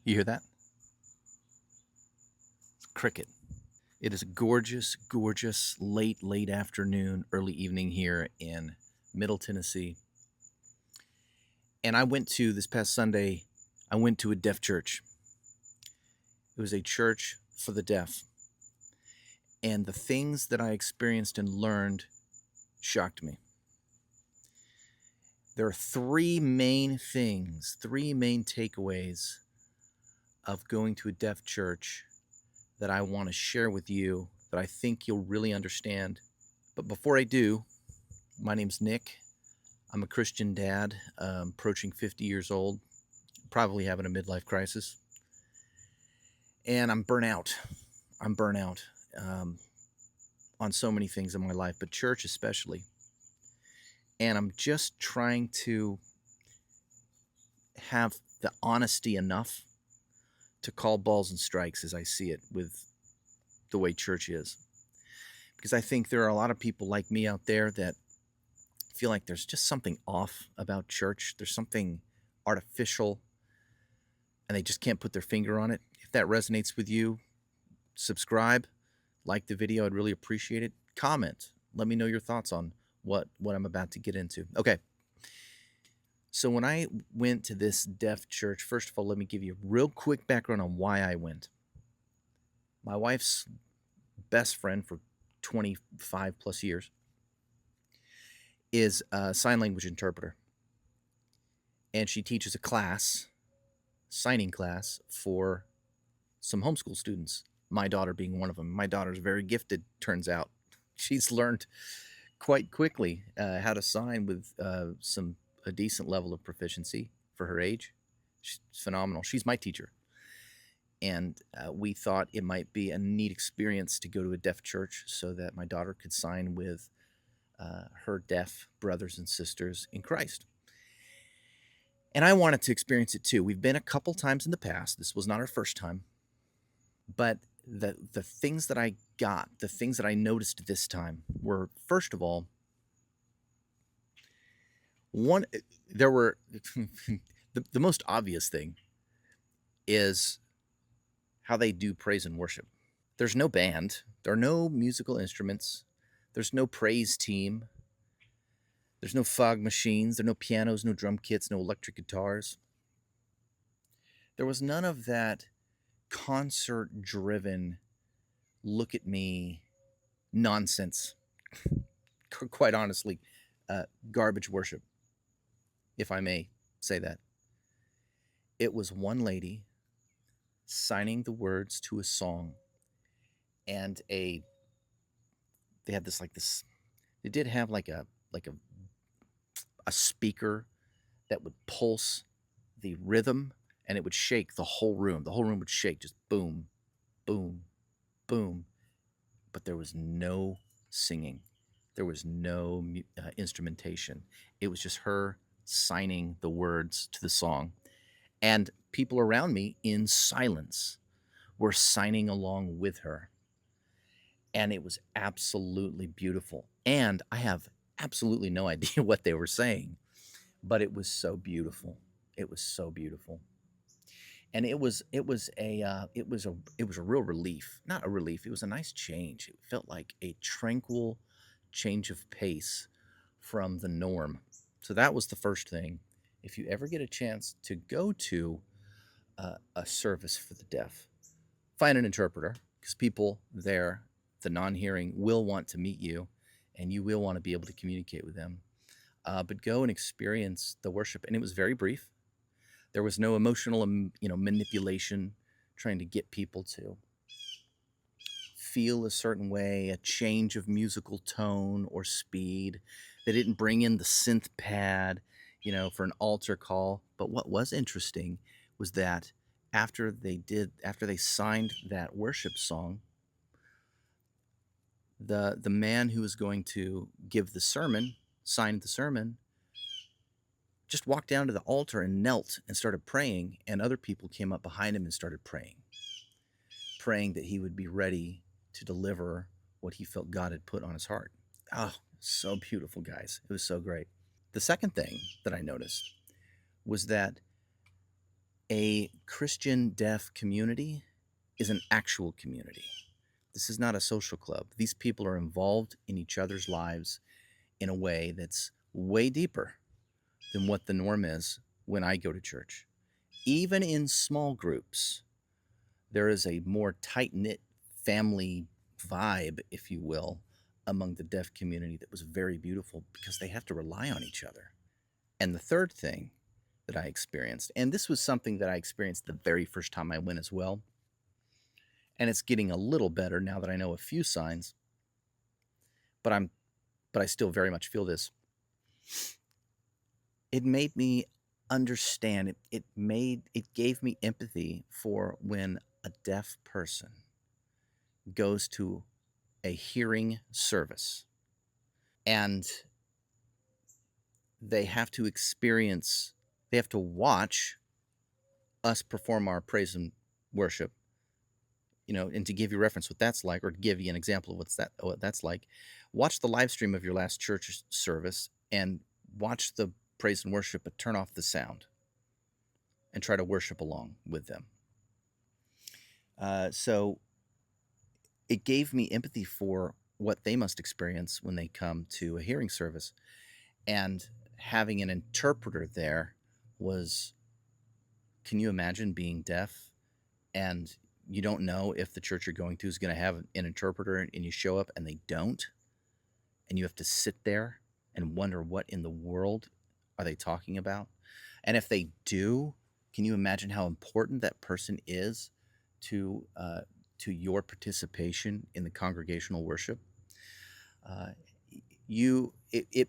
You hear that? It's a cricket. It is a gorgeous, gorgeous late afternoon, early evening here in Middle Tennessee. And this past Sunday, I went to a deaf church. It was a church for the deaf. And the things that I experienced and learned shocked me. There are three main takeaways of going to a deaf church that I want to share with you that I think you'll really understand. But before I do, my name's Nick. I'm a Christian dad, approaching 50 years old, probably having a midlife crisis. And I'm burnt out. I'm burnt out on so many things in my life, but church especially. And I'm just trying to have the honesty enough to call balls and strikes as I see it with the way church is. Because I think there are a lot of people like me out there that feel like there's just something off about church. There's something artificial, and they just can't put their finger on it. If that resonates with you, subscribe, like the video. I'd really appreciate it. Comment. Let me know your thoughts on what I'm about to get into. Okay. So when I went to this deaf church, first of all, let me give you a real quick background on why I went. My wife's best friend for 25 plus years is a sign language interpreter. And she teaches a class, signing class, for some homeschool students, my daughter being one of them. My daughter's very gifted, turns out. She's learned quite quickly how to sign with a decent level of proficiency for her age. She's phenomenal. She's my teacher. And we thought it might be a neat experience to go to a deaf church so that my daughter could sign with her deaf brothers and sisters in Christ. And I wanted to experience it too. We've been a couple times in the past. This was not our first time. But the things that I got, the things that I noticed this time were, first of all, there were the most obvious thing is how they do praise and worship. There's no band. There are no musical instruments. There's no praise team. There's no fog machines. There are no pianos, no drum kits, no electric guitars. There was none of that concert-driven, look at me nonsense. Quite honestly, garbage worship, if I may say that. It was one lady signing the words to a song, and they had this they did have like a speaker that would pulse the rhythm, and it would shake the whole room. The whole room would shake, just boom, boom, boom. But there was no singing. There was no instrumentation. It was just her signing the words to the song. And people around me in silence were signing along with her. And it was absolutely beautiful. And I have absolutely no idea what they were saying, but it was so beautiful. It was so beautiful. And it was a real relief. Not a relief, it was a nice change. It felt like a tranquil change of pace from the norm. So that was the first thing. If you ever get a chance to go to a service for the deaf, find an interpreter, because people there, the non-hearing, will want to meet you, and you will want to be able to communicate with them. But go and experience the worship. And it was very brief. There was no emotional, manipulation, trying to get people to feel a certain way, a change of musical tone or speed. They didn't bring in the synth pad, for an altar call. But what was interesting was that after they signed that worship song, the man who was going to give the sermon, signed the sermon, just walked down to the altar and knelt and started praying, and other people came up behind him and started praying that he would be ready to deliver what he felt God had put on his heart. Oh, so beautiful, guys. It was so great. The second thing that I noticed was that A Christian deaf community is an actual community. This is not a social club. These people are involved in each other's lives in a way that's way deeper than what the norm is when I go to church. Even in small groups, there is a more tight knit family vibe, if you will, among the deaf community that was very beautiful because they have to rely on each other. And the third thing that I experienced, and this was something that I experienced the very first time I went as well, and it's getting a little better now that I know a few signs, but I still very much feel this. It made me understand. It gave me empathy for when a deaf person goes to a hearing service and they have to experience, they have to watch us perform our praise and worship, and to give you reference what that's like, or to give you an example of what that's like, watch the live stream of your last church service and watch the praise and worship, but turn off the sound and try to worship along with them. So it gave me empathy for what they must experience when they come to a hearing service. And having an interpreter there was, can you imagine being deaf and you don't know if the church you're going to is going to have an interpreter, and you show up and they don't, and you have to sit there and wonder what in the world are they talking about? And if they do, can you imagine how important that person is to your participation in the congregational worship? Uh, you it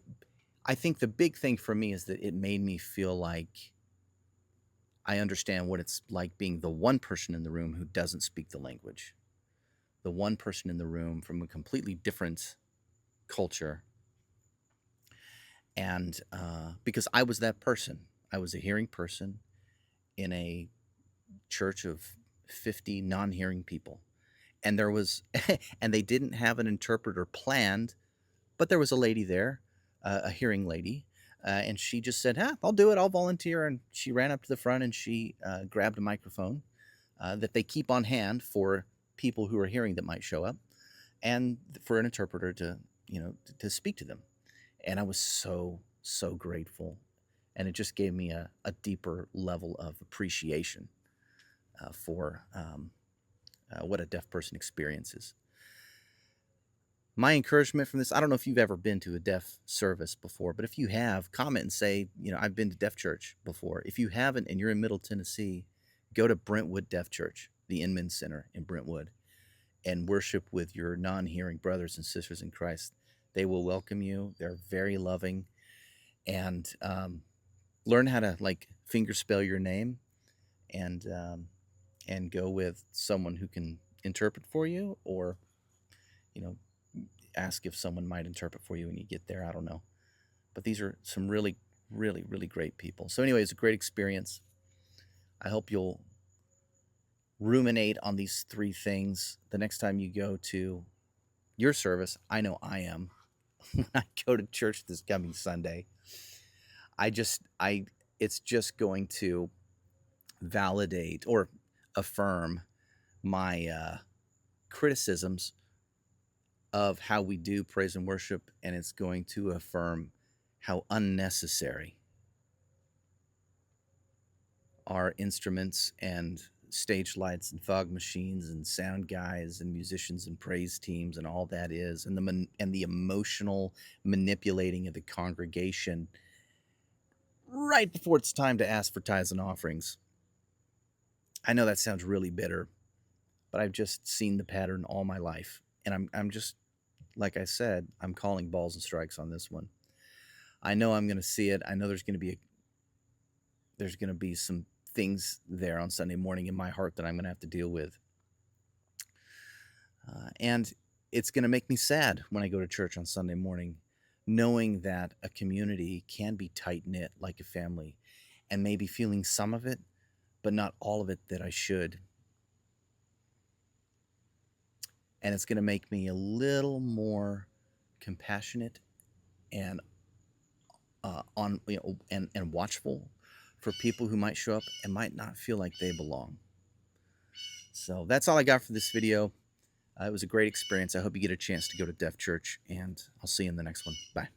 I think the big thing for me is that it made me feel like I understand what it's like being the one person in the room who doesn't speak the language, the one person in the room from a completely different culture. And because I was that person, I was a hearing person in a church of 50 non-hearing people. And there was, and they didn't have an interpreter planned, but there was a lady there, a hearing lady, and she just said, I'll do it, I'll volunteer. And she ran up to the front and she grabbed a microphone that they keep on hand for people who are hearing that might show up, and for an interpreter to speak to them. And I was so grateful. And it just gave me a deeper level of appreciation for what a deaf person experiences. My encouragement from this, I don't know if you've ever been to a deaf service before, but if you have, comment and say, I've been to Deaf Church before. If you haven't and you're in Middle Tennessee, go to Brentwood Deaf Church, the Inman Center in Brentwood, and worship with your non-hearing brothers and sisters in Christ. They will welcome you. They're very loving. And learn how to finger spell your name, and go with someone who can interpret for you, or ask if someone might interpret for you when you get there. I don't know. But these are some really, really, really great people. So anyway, it's a great experience. I hope you'll ruminate on these three things the next time you go to your service. I know I am. When I go to church this coming Sunday, it's just going to validate or affirm my criticisms of how we do praise and worship, and it's going to affirm how unnecessary our instruments and stage lights and fog machines and sound guys and musicians and praise teams and all that is, and the emotional manipulating of the congregation right before it's time to ask for tithes and offerings. I know that sounds really bitter, but I've just seen the pattern all my life, and I'm just, like I said, I'm calling balls and strikes on this one. I know I'm going to see it. I know there's going to be some things there on Sunday morning in my heart that I'm going to have to deal with. And it's going to make me sad when I go to church on Sunday morning, knowing that a community can be tight-knit like a family, and maybe feeling some of it, but not all of it that I should. And it's going to make me a little more compassionate and and watchful for people who might show up and might not feel like they belong. So that's all I got for this video. It was a great experience. I hope you get a chance to go to Deaf Church, and I'll see you in the next one. Bye.